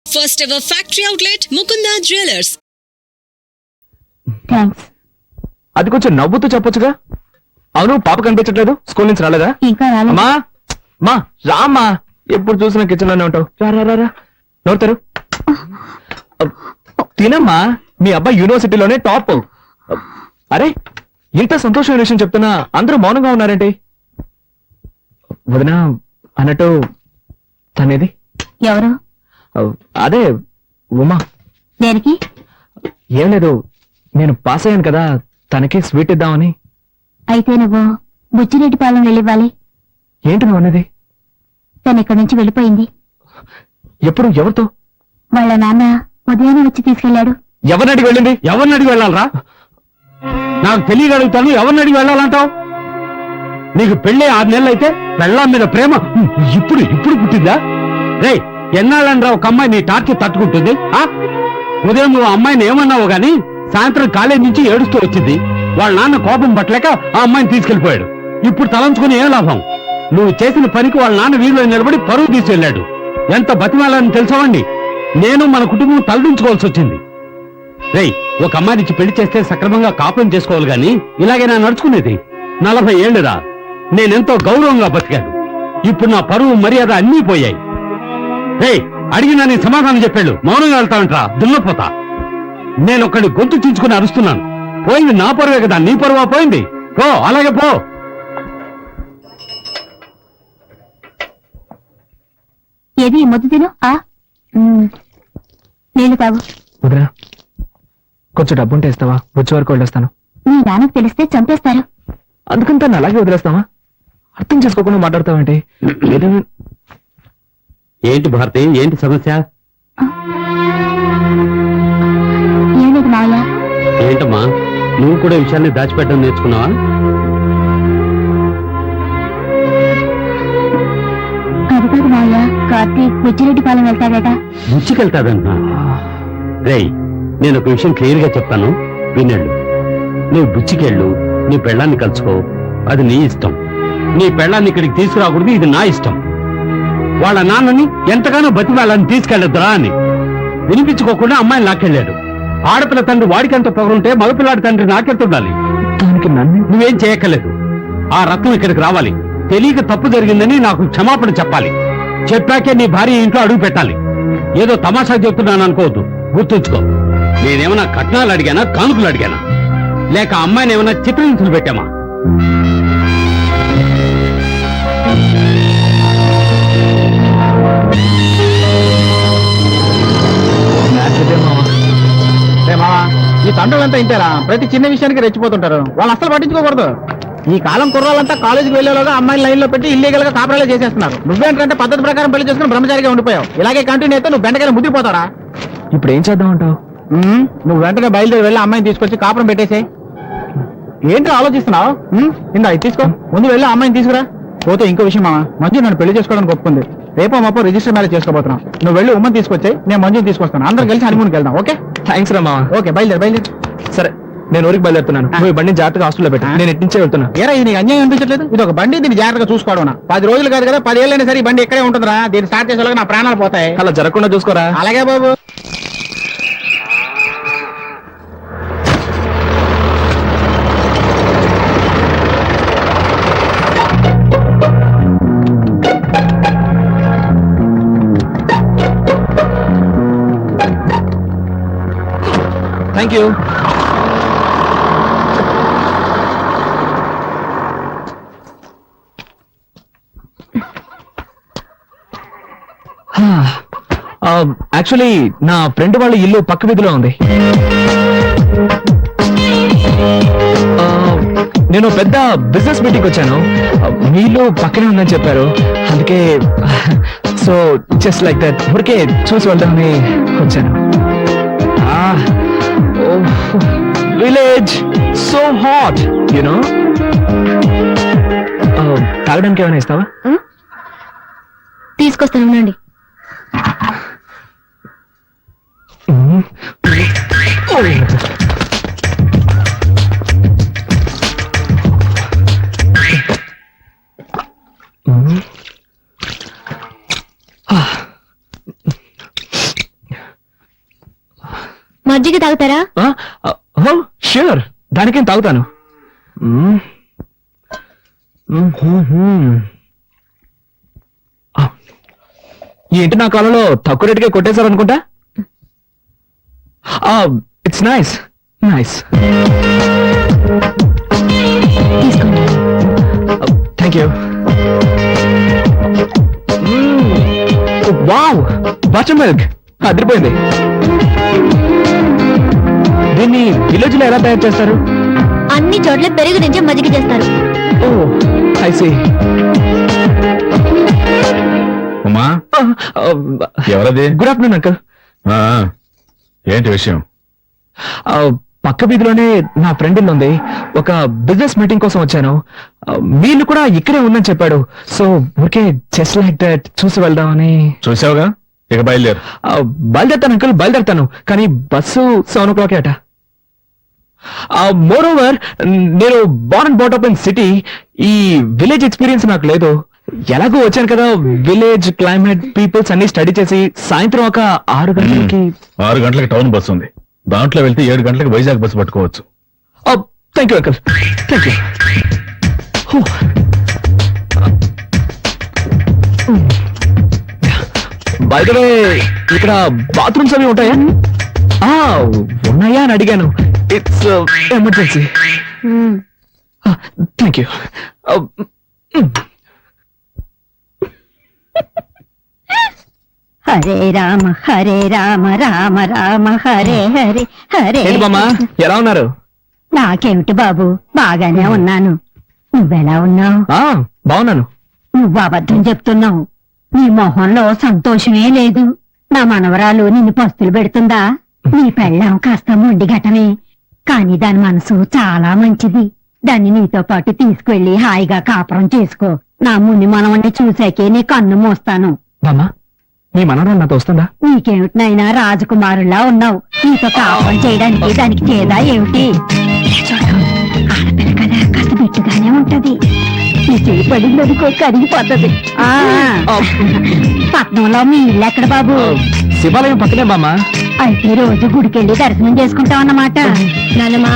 First ever factory outlet, Mukunda Jewelers. Thanks. అది కొంచెం నవ్వుతూ చెప్పొచ్చుగా. అవును, పాప కనిపించట్లేదు, స్కూల్ నుంచి రాలేదా? ఇంకా రాలేదు. అమ్మా మా రామ్మా, ఎప్పుడు చూసినా కిచెన్ లోనే ఉంటావు. రా నోడతారు. తినమ్మా, మీ అబ్బాయి యూనివర్సిటీలోనే టాప్. అరే, ఇంత సంతోషమైన విషయం చెప్తున్నా అందరూ మౌనంగా ఉన్నారేంటి? వదినా అన్నట్టు తనేది? ఎవరు? అదే ఉమా. దేనికి? ఏం లేదు, నేను పాస్ అయ్యాను కదా, తనకి స్వీట్ ఇద్దామని. అయితే నువ్వు బుచ్చిరెడ్డిపాలెం వెళ్ళివ్వాలి. ఏంటి నువ్వు అనేది? తను ఇక్కడి నుంచి వెళ్ళిపోయింది. ఎప్పుడు? ఎవరితో? వాళ్ళ నాన్న ఉదయాన్నే వచ్చి తీసుకెళ్లాడు. ఎవరిని అడిగి వెళ్ళింది? ఎవరిని అడిగి వెళ్ళాలరా? నాకు తెలియగలుగుతాను, ఎవరిని అడిగి వెళ్ళాలంటావు? నీకు పెళ్ళి 6 నెలలు అయితే పెళ్ళాం మీద ప్రేమ ఇప్పుడు పుట్టిందా? రే, ఎన్నాళ్ళని ఒక అమ్మాయి నీ టార్చర్ తట్టుకుంటుంది? ఉదయం నువ్వు అమ్మాయిని ఏమన్నావు గాని సాయంత్రం కాలేజీ నుంచి ఏడుస్తూ వచ్చింది. వాళ్ళ నాన్న కోపం పట్టలేక ఆ అమ్మాయిని తీసుకెళ్లిపోయాడు. ఇప్పుడు తలంచుకుని ఏం లాభం? నువ్వు చేసిన పనికి వాళ్ళ నాన్న వీధిలో నిలబడి పరువు తీసుకెళ్లాడు. ఎంత బతిమాలని తెలుసావండి? నేను మన కుటుంబం తలదించుకోవాల్సి వచ్చింది. రేయ్, ఒక అమ్మాయినిచ్చి పెళ్లి చేస్తే సక్రమంగా కాపురం చేసుకోవాలి గాని ఇలాగే నా నడుచుకునేది. 40 ఏళ్లురా, నేనెంతో గౌరవంగా బతికాను. ఇప్పుడు నా పరువు మర్యాద అన్నీ పోయాయి. రేయ్, అడిగినా నీ సమాధానం చెప్పాడు. మౌనంగా వెళ్తావంట్రా, దున్నపోతా. నేనొక్కడి గొంతు చించుకుని అరుస్తున్నాను. పోయింది నా పరువే కదా, నీ పరువా పోయింది? పో, అలాగే పో. ఏది ముద్దు తిను. నీళ్లు తాగు. వదినా, కొంచెం డబ్బు ఉంటే ఇస్తావా? వచ్చే వరకు వెళ్ళొస్తాను. నీ నాన్నకు తెలిస్తే చంపేస్తారు. అందుకని తను అలాగే వదిలేస్తావా? అర్థం చేసుకోకుండా మాట్లాడతావేంటి? ఏంటి భారతి, ఏంటి సమస్య? ఏం లేదు మావయ్య. ఏంటమ్మా, నువ్వు కూడా విషయాన్ని దాచిపెట్టడం నేర్చుకున్నావా? అది కాదు మావయ్య, కార్తీక్ బుచ్చిరెడ్డిపాలెం వెళ్తాడట. బుచ్చికెళ్తాదంటున్నా? రేయ్, నేను ఒక విషయం క్లియర్ గా చెప్తాను, వినండి. నువ్వు బుచ్చికెళ్ళు, నీ పెళ్ళాన్ని కలుసుకో, అది నీ ఇష్టం. నీ పెళ్ళాన్ని ఇక్కడికి తీసుకురాకూడదు, ఇది నా ఇష్టం. వాళ్ళ నాన్నని ఎంతగానో బతిమాలని తీసుకెళ్లొద్దురా అని వినిపించుకోకుండా అమ్మాయిని లాక్కెళ్ళాడు. ఆడపిల్ల తండ్రి వాడికెంత పొగరుంటే మగపిల్లాడి తండ్రి నాకెంతుండాలి? దానికి నన్ను నువ్వేం చేయక్కర్లేదు. ఆ రత్నం ఇక్కడికి రావాలి, తెలియక తప్పు జరిగిందని నాకు క్షమాపణ చెప్పాలి. చెప్పాకే నీ భార్య ఇంట్లో అడుగు పెట్టాలి. ఏదో తమాషా చెప్తున్నాను అనుకోవద్దు, గుర్తుంచుకో. నేనేమన్నా కట్నాలు అడిగానా, కానుకలు అడిగానా, లేక అమ్మాయిని ఏమన్నా చిత్రహింసలు పెట్టామా? ఈ తండ్రులంతా ఇంతేరా, ప్రతి చిన్న విషయానికి రెచ్చిపోతుంటారు. వాళ్ళు అసలు పట్టించుకోకూడదు. ఈ కాలం కుర్రాలంతా కాలేజీకి వెళ్లేలోగా అమ్మాయిని లైన్ లో పెట్టి ఇల్లీగల్ గా కాపురాలే చేసేస్తున్నారు. నువ్వేంటంటే పద్ధతి ప్రకారం పెళ్లి చేసుకుని బ్రహ్మచారిగా ఉండిపోయావు. ఇలాగే కంటిన్యూ అయితే నువ్వు బెండకాయలు ముద్దిపోతాడా? ఇప్పుడు ఏం చేద్దాం అంటావు? నువ్వు వెంటనే బయలుదేరి వెళ్ళి అమ్మాయిని తీసుకొచ్చి కాపురం పెట్టేసేయ్. ఏంటో ఆలోచిస్తున్నావు? ఇందా ఇది తీసుకో, ముందు వెళ్ళి అమ్మాయిని తీసుకురా. పోతే ఇంకో విషయం మామ, మంజు నన్ను పెళ్లి చేసుకోవడానికి ఒప్పుకుంది. రేపో మాపో రిజిస్టర్ మ్యారేజ్ చేసుకోబోతున్నాం. నువ్వు వెళ్ళి ఉమ్మని తీసుకొచ్చాయి, నేను మంజుని తీసుకొస్తాను. అందరం కలిసి హనీమూన్కి వెళ్దాం. ఓకే? థ్యాంక్స్ రా మావా. ఓకే, బయలుదేరి. సరే, నేను ఊరికి బయలుదేరుతున్నాను. నువ్వు ఈ బండిని జాగ్రత్తగా హాస్టల్లో పెట్టు. నేను ఇటు నుంచే వెళ్తున్నా. ఏరా, ఇది నీకు అన్యాయం అనిపించట్లేదు? ఇది ఒక బండి, దీన్ని జాగ్రత్తగా చూసుకోవడం. 10 రోజులు కాదు కదా, 10 ఏళ్ళైనా సరే ఈ బండి ఇక్కడే ఉంటుందిరా. దీన్ని స్టార్ట్ చేసేలాగా నా ప్రాణాలు పోతాయి. అలా జరగకుండా చూసుకోరా. అలాగే బాబు. Thank you. యాక్చువల్లీ నా ఫ్రెండ్ వాళ్ళ ఇల్లు పక్క వీధిలో ఉంది. నేను పెద్ద బిజినెస్ మీటింగ్ వచ్చాను. మీ ఇల్లు పక్కనే ఉందని చెప్పారు, అందుకే సో జస్ట్ లైక్ దట్ ఊరికే చూసి వెళ్దామని వచ్చాను. Village so hot, you know. తాగడానికి ఏమైనా ఇస్తావా? తీసుకొస్తాను, ఉండండి. మజ్జిగ తాగుతారా? ష్యూర్, దానికేం తాగుతాను. ఏంటి నా కాలంలో తక్కువ రేటుకే కొట్టేశారు అనుకుంటా. It's nice nice. తీసుకోండి. Thank you. Wow, butter milk అదిరిపోయింది. దీన్ని విలేజ్ లో ఎలా తయారు చేస్తారు? అన్ని చోట్ల పెరుగు నుంచి మజ్జిగ చేస్తారు. ఓ ఐ సీ. ఉమా, ఎవరది? Good afternoon uncle. ఆ, ఏంటి విషయం? పక్క వీధిలోనే నా ఫ్రెండ్ ఇల్లు ఉంది. ఒక బిజినెస్ మీటింగ్ కోసం వచ్చాను. వీళ్ళు కూడా ఇక్కడే ఉందని చెప్పాడు. సో ఊరికే జస్ట్ లైక్ దట్ చూసి వెళ్దామని. చూసావుగా, ఇక బయలుదేరు. బయలుదేరుతాను అంకుల్, బయలుదేరుతాను. కానీ బస్సు 7 o'clock అట. మోర్ ఓవర్, నేను born and brought up in city. ఈ విలేజ్ ఎక్స్పీరియన్స్ నాకు లేదు. ఎలాగో వచ్చాను కదా, విలేజ్ క్లైమేట్ పీపుల్స్ అన్ని స్టడీ చేసి సాయంత్రం ఒక 6 గంటలకి 6 గంటలకు టౌన్ బస్సు ఉంది. దాంట్లో వెళ్తే 7 గంటలకు వైజాగ్ బస్సు పట్టుకోవచ్చు. Thank you uncle, thank you. By the way, ఇక్కడ బాత్రూమ్స్ అవి ఉంటాయా? ఉన్నాయా అని అడిగాను. It's emergency. Thank you. Hare Rama Rama Rama Hare Hare Hare. ఏంటి బామ్మా, ఎలా ఉన్నారు? నాకేమిటి బాబు, బాగానే ఉన్నాను. నువ్వెలా ఉన్నావు? బాగున్నాను. నువ్వు అబద్ధం చెప్తున్నావు. నీ మొహంలో సంతోషమే లేదు. నా మనవరాలు నిన్ను పస్తులు పెడుతుందా? నీ పెళ్ళాం కాస్త మొండి ఘటమే, కానీ దాని మనసు చాలా మంచిది. దాన్ని నీతో పాటు తీసుకువెళ్లి హాయిగా కాపురం చేసుకో. నా ముని మనవణ్ణి చూసాకే నీ కన్ను మోస్తాను. బామ్మా, మీ మనవరాలు నాతో వస్తుందా? నీకేమిటినైనా రాజకుమారులా ఉన్నావు. నీతో కాపురం చేయడానికి దానికి చేదా ఏమిటి? చూడు, ఆడపిల్ల కదా, కాస్త బిట్టుగానే ఉంటది. నీ చేయి పడిందనుకో, కరిగిపోతుంది. పట్నంలో మీ ఇల్లు ఎక్కడ బాబు? శివాలయం పక్కనే బామ్మా. అయితే రోజు గుడికెళ్ళి దర్శనం చేసుకుంటాం అన్నమాట. నాన్నమ్మా,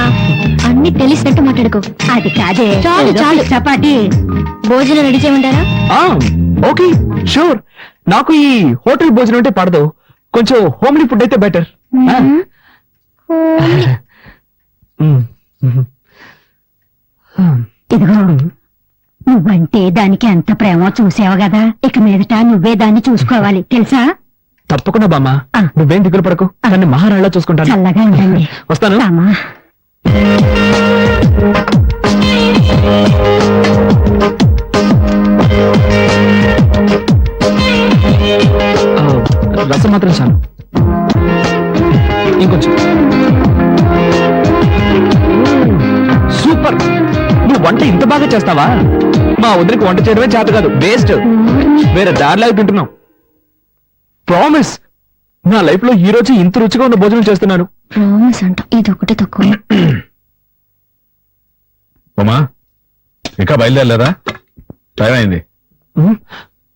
అన్ని తెలిసినట్టు మాట్లాడుకో. అది కాదే, చాలు చాలు. చపాటి భోజనం రెడీ చేయమంటారా? Okay, sure. నాకు ఈ హోటల్ భోజనం అంటే పడదు. కొంచెం హోమ్లీ ఫుడ్ అయితే బెటర్. ఇదిగో, నువ్వంటే దానికి ఎంత ప్రేమో చూసావు కదా. ఇక మీదట నువ్వే దాన్ని చూసుకోవాలి, తెలుసా? తప్పకుండా బామ్మా, నువ్వేం దిగులు పడకు. దాన్ని మహారాణిలా చూసుకుంటాను. చల్లగా ఉండండి. వస్తాను. రామా. రసం మాత్రం చాలు. ఇంకొంచెం. సూపర్. నువ్వు వంట ఇంత బాగా చేస్తావా? మా వదిలికి వంట చేయడమే చేత కాదు, వేస్ట్. వేరే దారిలాగా తింటున్నావు. ప్రామిస్, నా లైఫ్ లో ఈ రోజు ఇంత రుచిగా ఉన్న భోజనం చేస్తున్నాను. ప్రామిస్ అంట, ఇది ఒకటి తక్కువ. ఉమా, ఇంకా బయలుదేరలేదా? టైం అయింది.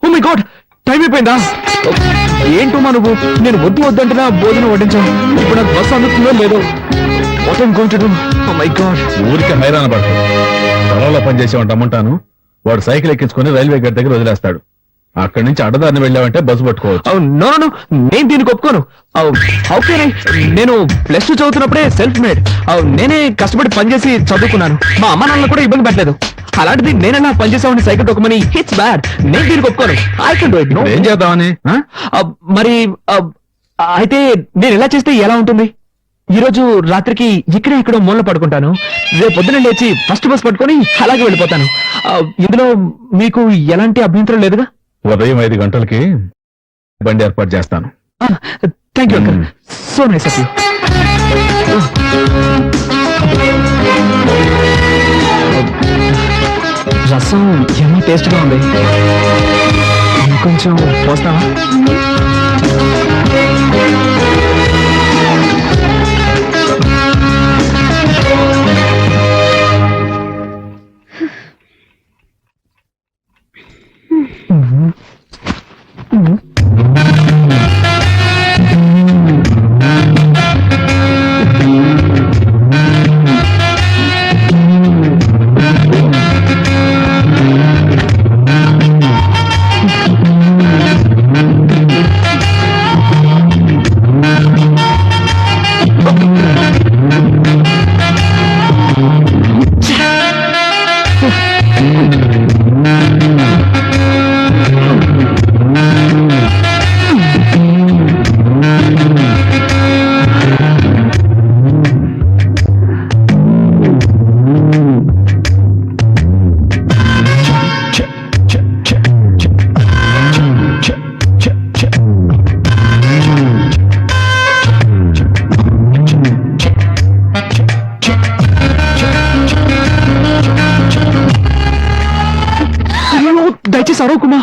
ఓ మై గాడ్, టైం అయిపోయిందా? ఏంటమ్మా నువ్వు, నేను వద్దు వద్దంటున్నా భోజనం వడ్డించాను. ఇప్పుడు నాకు బస్సు అందుతుందో లేదో. What I'm going to do? Oh my god. ఊరికి హైరాణ పడతాడు. పొలంలో పనిచేసేవాడు అమ్మంటాను. వాడు సైకిల్ ఎక్కించుకుని రైల్వే గేట్ దగ్గర వదిలేస్తాడు. అక్కడి నుంచి అడ్డదారిని వెళ్ళావంటే బస్సు పట్టుకోవచ్చు. నో నో, నేను దీనికి ఒప్పుకోను. How can I? నేను +2 చదువుతున్నప్పుడే సెల్ఫ్ మేడ్. నేనే కష్టపడి పనిచేసి చదువుకున్నాను. మా అమ్మ నాన్న కూడా ఇబ్బంది పెట్టలేదు. అలాంటిది నేనన్నా పనిచేసామని సైకిల్ తొక్కమని, ఇట్స్ బ్యాడ్. నేను దీనికి ఒప్పుకోను. I can do it. No. ఏం చేద్దామని? మరి అయితే నేను ఎలా చేస్తే ఎలా ఉంటుంది? ఈ రోజు రాత్రికి ఇక్కడే ఎక్కడో మూల పడుకుంటాను. రేపు పొద్దున లేచి ఫస్ట్ బస్ పట్టుకొని అలాగే వెళ్ళిపోతాను. ఇందులో మీకు ఎలాంటి అభ్యంతరం లేదుగా? ఉదయం 5 గంటలకి బండి ఏర్పాటు చేస్తాను. Thank you uncle, so nice of you. రసం ఏమో టేస్ట్ గా ఉంది. ఇంకొంచెం పోస్తావా? ప్లీజ్ అరవకుమా,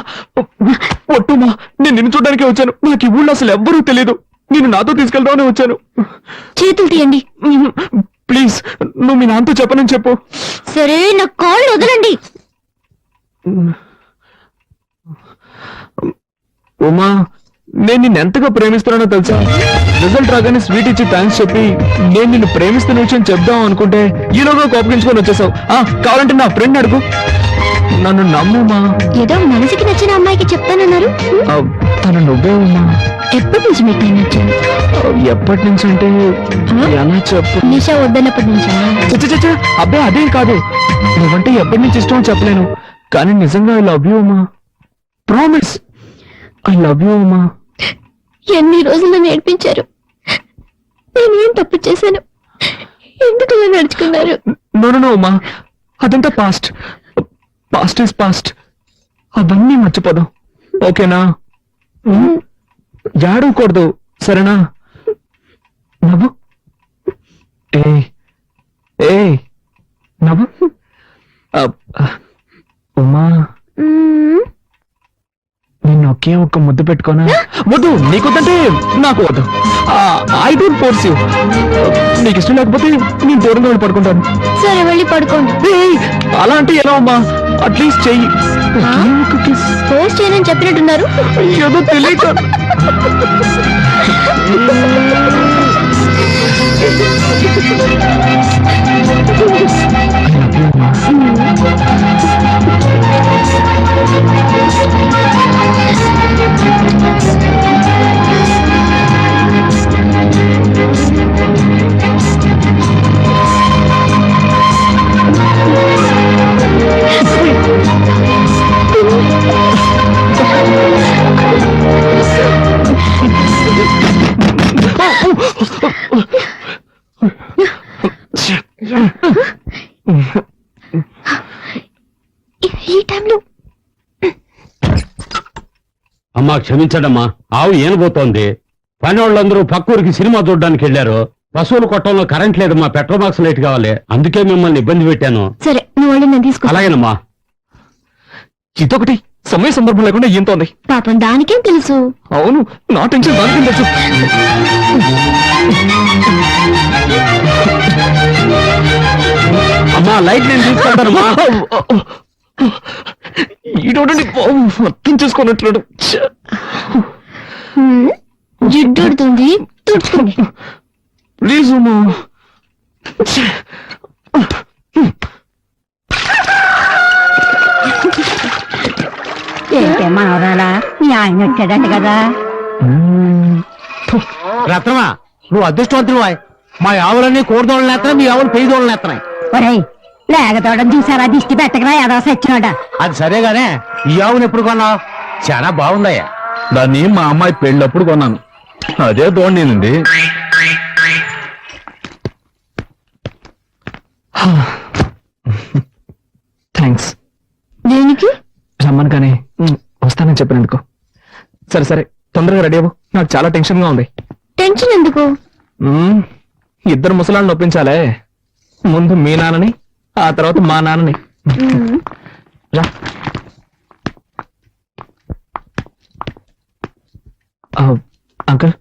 ఒట్టుమా. నేను నిన్ను చూడడానికే వచ్చాను. నాకు ఈ ఊళ్ళో అసలు ఎవ్వరూ తెలియదు. నేను నాతో తీసుకెళ్దామని వచ్చాను. చేతులు తీయండి. ప్లీజ్ నువ్వు మీ నాన్నతో చెప్పనని చెప్పు. సరే, నా కాళ్ళు వదలండి. ఉమా, నేను నిన్ను ఎంతగా ప్రేమిస్తున్నానో తెలుసా? రిజల్ట్ రాగానే స్వీట్ ఇచ్చి థ్యాంక్స్ చెప్పి నేను నిన్ను ప్రేమిస్తున్న విషయం చెప్దాం అనుకుంటే ఈలోగా కోపగించుకొని వచ్చేసావు. కావాలంటే నా ఫ్రెండ్ అడుగు. నన్ను నమ్ముమా. ఏదో మనసుకి నచ్చిన అమ్మాయికి చెప్తానన్నారు. తను నువ్వే ఉన్నా. ఎప్పటి నుంచి మీకు నేను నచ్చాను? ఎప్పటి నుంచి అంటే ఎలా చెప్పు? నిషా వద్దన్నప్పటి నుంచా? చచ్చ అబ్బే అదేం కాదు. నువ్వంటే ఎప్పటి నుంచి ఇష్టం చెప్పలేను, కానీ నిజంగా I love you Uma. Promise, I love you Uma. ఎన్ని రోజులు నేర్పించారు. నేనేం తప్పు చేశాను? ఎందుకు ఇలా నడుచుకున్నారు? నో ఉమా, అదంతా పాస్ట్. Past is past. అవన్నీ మర్చిపోదాం, ఓకేనా? ఏడవకూడదు, సరేనా? నవ్వు. ఏ నవ్వు. ఉమా, నిన్ను ఒకే ఒక్క ముద్దు పెట్టుకోనా? వద్దు, నీకొద్దంటే నాకు వద్దు. I don't force you. నీకు ఇష్టం లేకపోతే నేను దూరంగా వెళ్ళి పడుకుంటాను. సరే, వెళ్ళి పడుకోండి. అలా అంటే ఎలా అమ్మా? అట్లీస్ట్ చెయ్యి. ఫోర్స్ చేయనని చెప్పినట్టున్నారు. ఏదో తెలియక. ఈ టైంలో అమ్మా క్షమించడమ్మా, ఆవు ఏనబోతోంది. పని వాళ్ళందరూ పక్కూరికి సినిమా చూడడానికి వెళ్ళారు. పశువుల కొట్టంలో కరెంట్ లేదమ్మా, పెట్రోల్ బాక్స్ లైట్ కావాలి. అందుకే మిమ్మల్ని ఇబ్బంది పెట్టాను. సరే, నువ్వు వెళ్ళి నేను తీసుకొస్తా. అలాగేనమ్మా. ఇదొకటి సమయ సందర్భం లేకుండా ఏంతో ఉంది. పాపం దానికేం తెలుసు? అవును, నా టెన్షన్ దానికేం తెలుసు. అమ్మా, లైట్ నేను తీసుకుంటానమ్మా. ఈడోడండి అర్థం చేసుకున్నట్లు. జిడ్డుడుతుంది, తుడుచుకోండి. ప్లీజ్ ఉమా. ఏంటే మనవరాలా, మీ ఆయన వచ్చాడంట కదా? రత్నమా, నువ్వు అదృష్టవంతుడు. మా ఆవులన్నీ కోడిదోళ్ళని ఎత్తనా, మీ ఆవులు పెయ్యదోళ్ళని ఎత్తనాయి. ఒరేయ్, లేగతోడని చూసారా? దిష్టి పెట్టకరా, ఏదో సచ్చినోడా. అది సరేగానే, ఈ ఆవును ఎప్పుడు కొన్నావు? చాలా బాగుందయ్యా. దాన్ని మా అమ్మాయి పెళ్ళప్పుడు కొన్నాను. అదే దోణింది. థ్యాంక్స్. దేనికి? రమ్మను కానీ వస్తానని చెప్పినందుకు. సరే సరే, తొందరగా రెడీ అవ్వు. నాకు చాలా టెన్షన్ గా ఉంది. టెన్షన్ ఎందుకు? ఇద్దరు ముసలాళ్ళని ఒప్పించాలే. ముందు మీ నాన్నని, ఆ తర్వాత మా నాన్నని. రా. అంకుల్,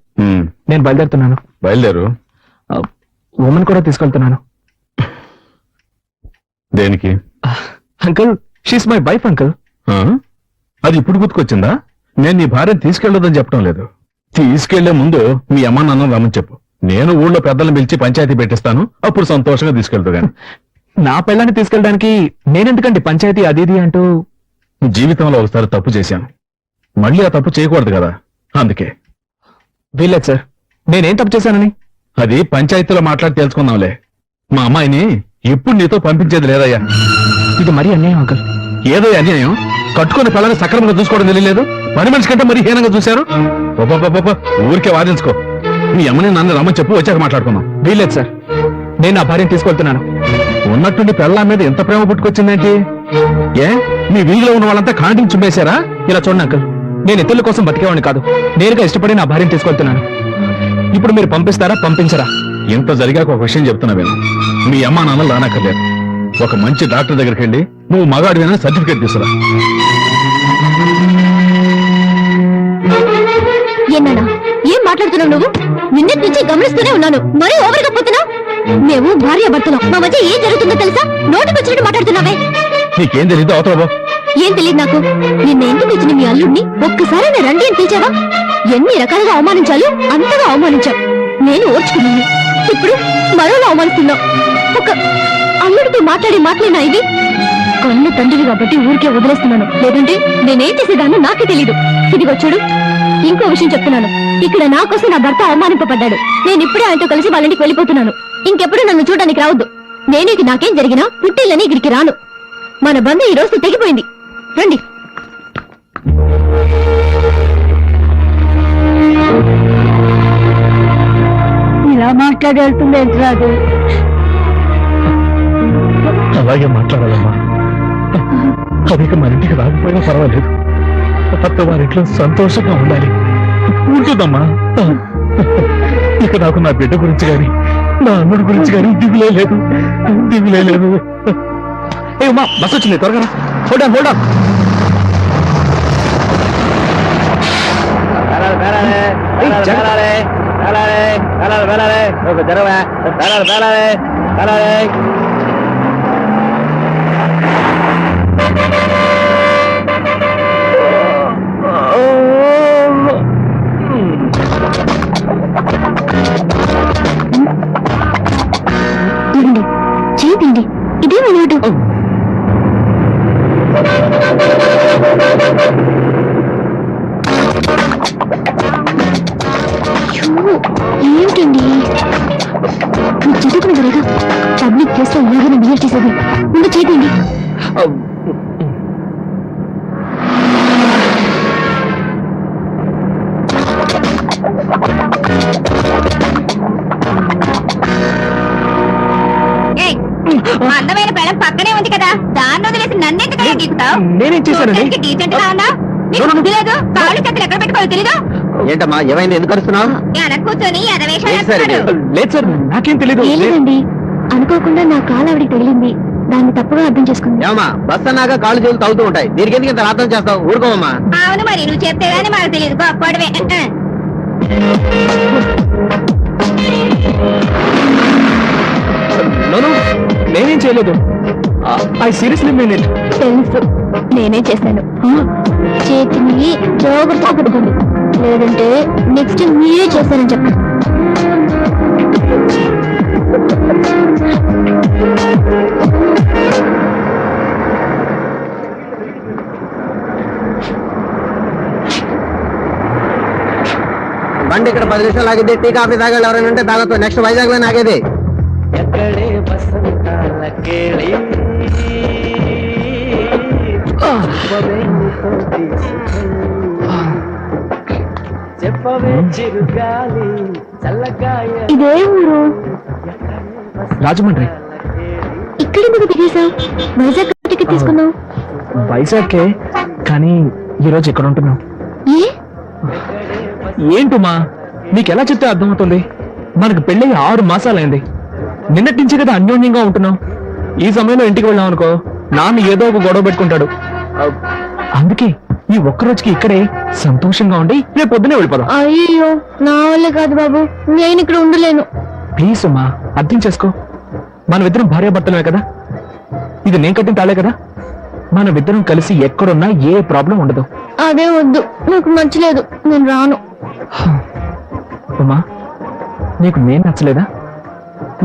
నేను బయలుదేరుతున్నాను. బయలుదేరు. ఉమెన్ కూడా తీసుకెళ్తున్నాను. దేనికి? Uncle, she's my wife uncle. అది ఇప్పుడు గుర్తుకొచ్చిందా? నేను నీ భార్యను తీసుకెళ్లొద్దని చెప్పడం లేదు. తీసుకెళ్లే ముందు మీ అమ్మ నాన్న రమ్మని చెప్పు. నేను ఊళ్ళో పెద్దలను పిలిచి పంచాయతీ పెట్టిస్తాను. అప్పుడు సంతోషంగా తీసుకెళ్తా గాని. నా పిల్లని తీసుకెళ్ళడానికి నేనెందుకండి పంచాయతీ అది ఇది అంటూ? జీవితంలో ఒకసారి తప్పు చేశాను, మళ్ళీ ఆ తప్పు చేయకూడదు కదా, అందుకే. వీల్లేదు సార్, నేనేం తప్పు చేశానని? అది పంచాయతీలో మాట్లాడి తెలుసుకుందాంలే. మా అమ్మాయిని ఎప్పుడు నీతో పంపించేది లేదయ్యా. ఇది మరీ అన్యాయం అంకుల్. ఏదో అన్యాయం? కట్టుకుని పిల్లల్ని సక్రమంగా చూసుకోవడం తెలియలేదు. పని మనిషి కంటే మరీ హీనంగా చూశారు. ఊరికే వాదించుకో. మీ అమ్మని నన్ను రమ్మని చెప్పు, వచ్చాక మాట్లాడుకుందాం. వీల్లేదు సార్, నేను నా భార్యను తీసుకెళ్తున్నాను. ఉన్నట్టుండి పిల్లల మీద ఎంత ప్రేమ పుట్టుకొచ్చిందేంటి? ఏ, మీ వీధిలో ఉన్న వాళ్ళంతా కాంటిని చుమ్మేశారా? ఇలా చూడండి అంకుల్, నేను ఇతరుల కోసం బతికేవాడిని కాదు. నేరుగా ఇష్టపడి నా భార్యను తీసుకెళ్తున్నాను. ఇప్పుడు మీరు పంపిస్తారా, పంపించరా? ఇంత జరిగాక ఒక విషయం చెప్తున్నా విను. మీ అమ్మా నాన్నలు రానక్కర్లేదు. ఒక మంచి డాక్టర్ దగ్గరికి వెళ్ళి నువ్వు మగాడివేనా సర్టిఫికేట్ తీసుకురా. ఏనాడా ఏం మాట్లాడుతున్నావు నువ్వు? నిన్నటి నుంచి గమనిస్తూనే ఉన్నాను, మరీ ఓవర్గా పోతున్నావు. మేము భార్య భర్తలం, మా మధ్య ఏం జరుగుతుందో తెలుసా? నోటికి వచ్చినట్టు మాట్లాడుతున్నావే. నీకేం తెలీదు అవతల ఏం తెలియదు నాకు. నిన్న ఇంటికి వచ్చిన మీ అల్లుడిని ఒక్కసారి నేను రండి అని పిలిచావా? ఎన్ని రకాలుగా అవమానించాలో అంతగా అవమానించావు. నేను ఓర్చుకున్నాను. ఇప్పుడు మరోలా అవమానిస్తున్నావు. ఒక అల్లుడితో మాట్లాడి మాట్లాడినా ఇవి కన్ను తండ్రివి కాబట్టి ఊరికే వదిలేస్తున్నాను. లేదంటే నేనేం చేసేదాన్ని నాకే తెలీదు. ఇదిగో చూడు, ఇంకో విషయం చెప్తున్నాను. ఇక్కడ నా కోసం నా భర్త అవమానింపబడ్డాడు. నేను ఇప్పుడే ఆయనతో కలిసి వాళ్ళ ఇంటికి వెళ్ళిపోతున్నాను. ఇంకెప్పుడు నన్ను చూడడానికి రావద్దు. నేను ఇక నాకేం జరిగినా పుట్టిల్లని ఇక్కడికి రాను. మన బంధం ఈ రోజు తెగిపోయింది. రండి. ఇలా మాట్లాడి వెళ్తుంది రాదు. అలాగే మాట్లాడాలమ్మా. అదిక మన ఇంటికి రాకపోయినా పర్వాలేదు. అత్త వారింట్లో సంతోషంగా ఉండాలి. ఉంటుందమ్మా. ఇక నాకు నా బిడ్డ గురించి గాని నా అన్నుడి గురించి గాని దిగులే లేదు. ఏ ఉమా, బస్ వచ్చింది, త్వరగా హోల్డ్ ఆన్. చేయండి, ఇదే వినోడు. ఏమిటండి మీరు చదువుకున్న త్వరగా పబ్లిక్ ప్లేస్ లో ఇలాగనే బిహేవ్ చేసేది. ముందు చేయండి. అందమైన పెళ్ళం పక్కనే ఉంది కదా, దాన్ని వదిలేసి నన్నెందుకు గీకుతావు? నేనేం చేశానండి? డీసెంట్ గా ఉన్నా, నీకు బుద్ధి లేదు. కాళ్ళు చేతులు ఎక్కడ పెట్టుకోవాలి తెలీదు. ఏంటమ్మా ఏమైంది? ఎందుకు అరుస్తున్నావు? వెనక కూర్చొని లేదు సార్, నాకేం తెలీదు. లేదండి, అనుకోకుండా నా కాలు ఆవిడికి తగిలింది. దాన్ని తప్పుగా అర్థం చేసుకుంది. ఏమా బస్ అన్నాక కాళ్ళు చేతులు తగ్గుతూ ఉంటాయి. దీనికి ఎందుకు ఇంత అర్థం చేస్తావు? ఊరుకోమమ్మా. అవును, మరి నువ్వు చెప్తే గానీ మాకు తెలియదు. గొప్పడవే. నేనేం చేయలేదు. I seriously mean it. తెలుసు, నేనే చేశాను. చేతిని జాగ్రత్తగా పట్టుకోండి, లేదంటే నెక్స్ట్ మీరే చేశారని చెప్పండి. బండి ఇక్కడ 10 నిమిషాలు ఆగిద్ది. టీ కాఫీ తాగాలి ఎవరైనా ఉంటే తాగొచ్చు. నెక్స్ట్ వైజాగ్ లో ఆగేది. ఇదే ఊరు? రాజమండ్రి. ఇక్కడెందుకు దిగేశావు? వైజాగ్ టికెట్ తీసుకున్నావు. వైజాగ్కే, కానీ ఈరోజు ఇక్కడ ఉంటున్నావు. ఏ? ఏంటుమా, నీకెలా చెప్తే అర్థమవుతుంది? మనకు పెళ్ళి 6 మాసాలైంది. నిన్నటి నుంచి కదా అన్యోన్యంగా ఉంటున్నాం. ఈ సమయంలో ఇంటికి వెళ్ళాం అనుకో, నాన్న ఏదో ఒక గొడవ పెట్టుకుంటాడు. అందుకే ఈ ఒక్కరోజుకి ఇక్కడే సంతోషంగా ఉండి రేపు పొద్దునే వెళ్ళిపోదాం. అయ్యో, నా వల్లే కాదు బాబు, నేను ఇక్కడ ఉండలేను. ప్లీజ్ అమ్మా, అర్థం చేసుకో. మనమిద్దరం భార్యాభర్తలమే కదా. ఇది నేను కట్టిన తాళే కదా. మనమిద్దరం కలిసి ఎక్కడున్నా ఏ ప్రాబ్లం ఉండదు. అదే వద్దు, నాకు నచ్చలేదు, నేను రాను. అమ్మా, నీకు నేను నచ్చలేదా,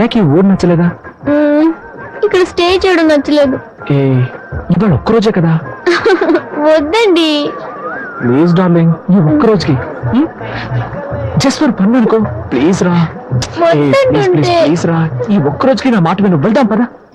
లేక ఈ ఊరు నచ్చలేదా? ఇక్కడ స్టే చేయడం నచ్చలేదు. ఏ, ఇవాళ ఒక్కరోజే కదా. వద్దండి ప్లీజ్ డార్లింగ్, ఈ ఒక్కరోజుకి జస్ట్ ఫర్ పన్ను అనుకో. ప్లీజ్ రా, ప్లీజ్ రా, ఈ ఒక్కరోజుకి నా మాట విను. వెళ్దాం పదా.